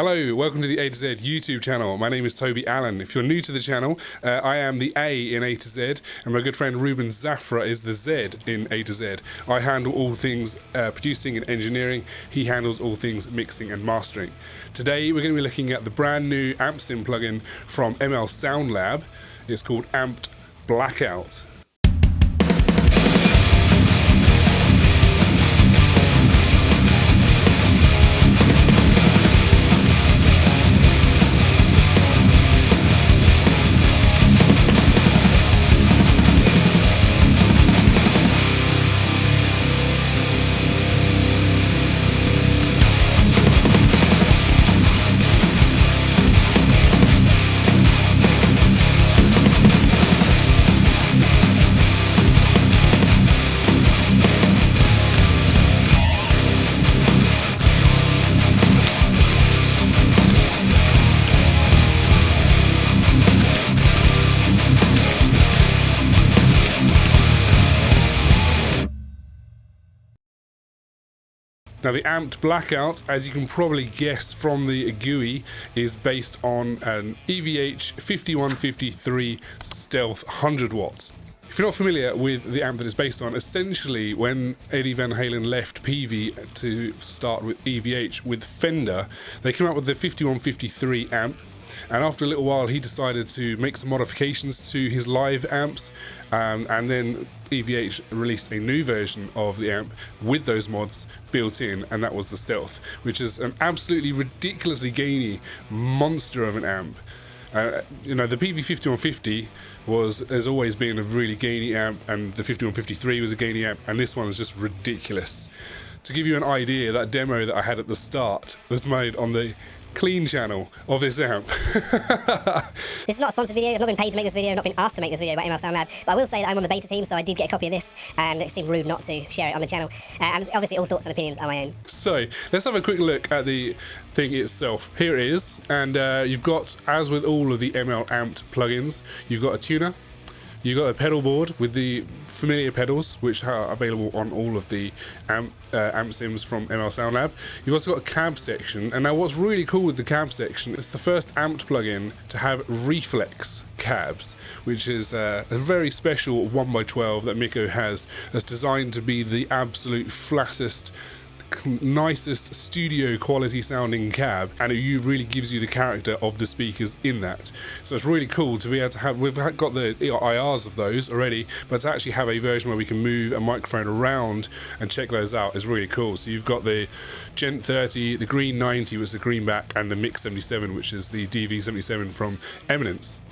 Hello, welcome to the A to Z YouTube channel. My name is Toby Allen. If you're new to the channel, I am the A in A to Z, and my good friend Ruben Zafra is the Z in A to Z. I handle all things producing and engineering. He handles all things mixing and mastering. Today we're going to be looking at the brand new amp sim plugin from Sound Lab. It's called Amped Blackout. Now the Amped Blackout, as you can probably guess from the GUI, is based on an EVH 5153 Stealth 100 watts. If you're not familiar with the amp that it's based on, essentially when Eddie Van Halen left Peavey to start with EVH with Fender, they came up with the 5153 amp. And after a little while he decided to make some modifications to his live amps, and then EVH released a new version of the amp with those mods built in, and that was the Stealth, which is an absolutely ridiculously gainy monster of an amp. You know, the Peavey 5150 has always been a really gainy amp, and the 5153 was a gainy amp, and this one is just ridiculous. To give you an idea, that demo that I had at the start was made on the clean channel of this amp. This is not a sponsored video. I've not been paid to make this video. I've not been asked to make this video by Sound Lab. But I will say that I'm on the beta team, so I did get a copy of this, and it seemed rude not to share it on the channel. And obviously all thoughts and opinions are my own. So let's have a quick look at the thing itself. Here it is, and you've got, as with all of the ML Amped plugins, you've got a tuner, you've got a pedal board with the familiar pedals, which are available on all of the amp sims from Sound Lab. You've also got a cab section, and now what's really cool with the cab section, it's the first amped plugin to have reflex cabs, which is a very special 1x12 that Mikko has, that's designed to be the absolute flattest, nicest studio quality sounding cab, and it really gives you the character of the speakers in that. So it's really cool to be able to have, we've got the IRs of those already, but to actually have a version where we can move a microphone around and check those out is really cool. So you've got the Gent 30, the Green 90, which is the greenback, and the Mix 77, which is the DV 77 from Eminence.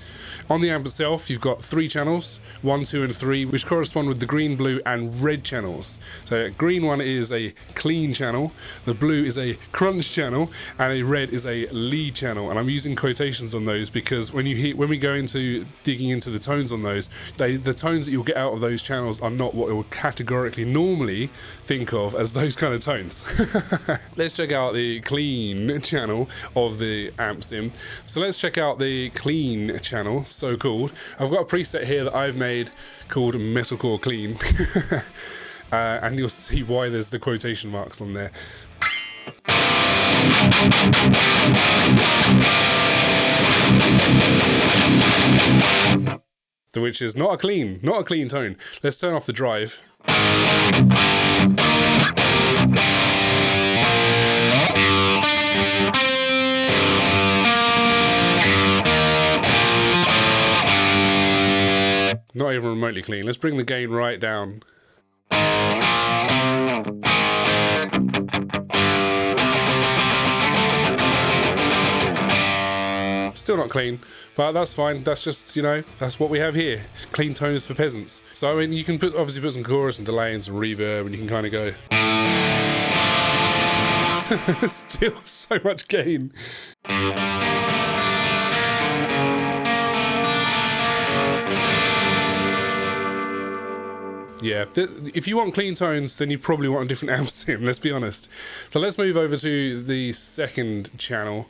On the amp itself, you've got 3 channels, 1, 2 and 3, which correspond with the green, blue and red channels. So green one is a clean channel, the blue is a crunch channel, and a red is a lead channel. And I'm using quotations on those because when we go into digging into the tones on those, the tones that you'll get out of those channels are not what you would categorically normally think of as those kind of tones. Let's check out the clean channel of the amp sim. So let's check out the clean channel, so called. I've got a preset here that I've made called Metalcore Clean. And you'll see why there's the quotation marks on there. Which is not a clean tone. Let's turn off the drive. Not even remotely clean. Let's bring the gain right down. Still not clean, but that's fine. That's just, you know, that's what we have here. Clean tones for peasants. So I mean, you can obviously put some chorus and delay and some reverb, and you can kind of go. Still so much gain. Yeah, if you want clean tones, then you probably want a different amp sim, let's be honest. So let's move over to the second channel.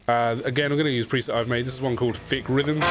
Again, I'm going to use a preset I've made. This is one called Thick Rhythm.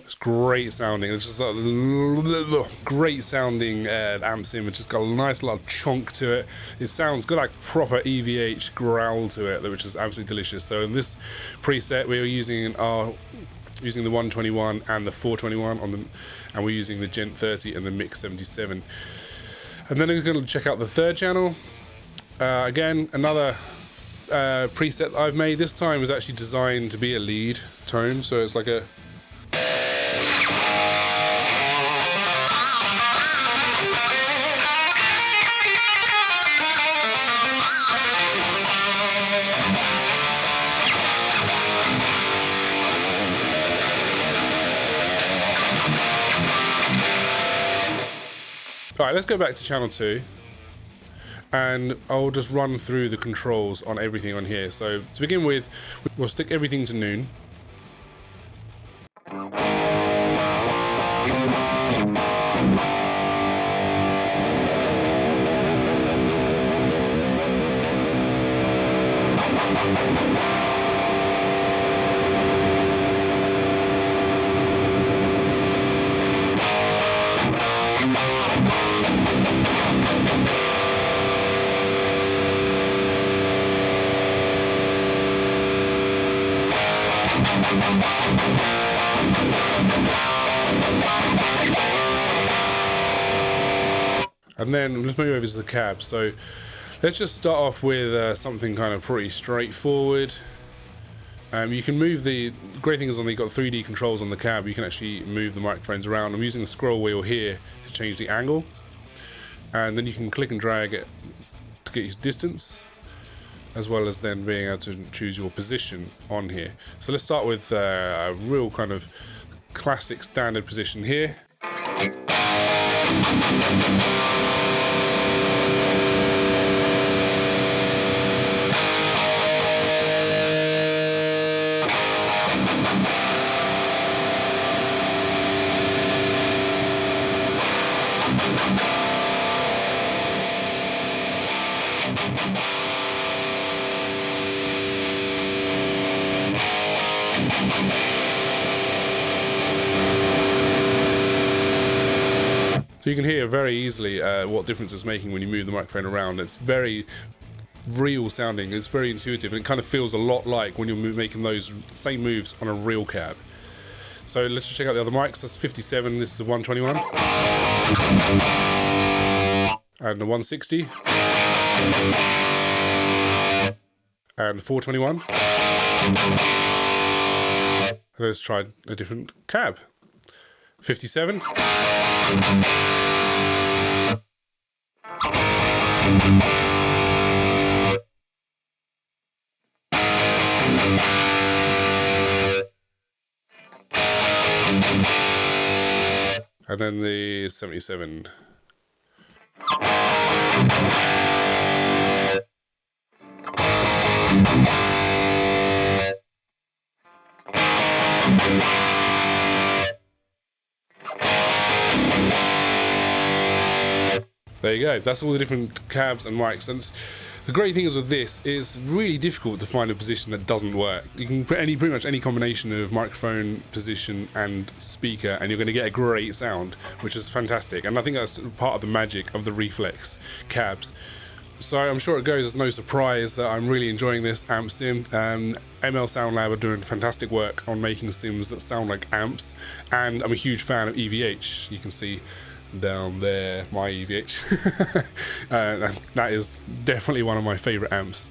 It's great sounding. It's just like great sounding amp sim. It's just got a nice little chunk to it. It sounds good, like proper EVH growl to it, which is absolutely delicious. So in this preset, we are using the 121 and the 421 on the, and we're using the Gent 30 and the Mix 77. And then we're going to check out the third channel. Again, another preset I've made. This time was actually designed to be a lead tone, so it's like a Alright, let's go back to channel 2 and I'll just run through the controls on everything on here. So to begin with, we'll stick everything to noon. And then let's move over to the cab. So let's just start off with something kind of pretty straightforward. You can move the great thing is you've got 3D controls on the cab. You can actually move the microphones around. I'm using the scroll wheel here to change the angle, and then you can click and drag it to get your distance, as well as then being able to choose your position on here. So let's start with a real kind of classic standard position here. So you can hear very easily what difference it's making when you move the microphone around. It's very real sounding, it's very intuitive, and it kind of feels a lot like when you're making those same moves on a real cab. So let's just check out the other mics. That's 57, this is the 121. And the 160. And the 421. Let's try a different cab. 57. And then the 77. There you go, that's all the different cabs and mics. And the great thing is with this, it's really difficult to find a position that doesn't work. You can put pretty much any combination of microphone, position and speaker, and you're going to get a great sound, which is fantastic. And I think that's part of the magic of the Reflex cabs. So I'm sure it goes as no surprise that I'm really enjoying this amp sim. ML Sound Lab are doing fantastic work on making sims that sound like amps, and I'm a huge fan of EVH. You can see down there my EVH. That is definitely one of my favorite amps.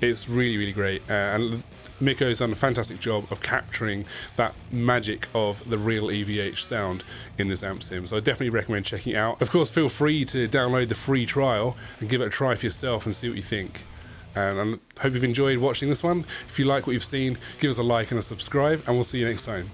It's really great, and Mikko's done a fantastic job of capturing that magic of the real EVH sound in this amp sim, so I definitely recommend checking it out. Of course, feel free to download the free trial and give it a try for yourself and see what you think. And I hope you've enjoyed watching this one. If you like what you've seen, give us a like and a subscribe, and we'll see you next time.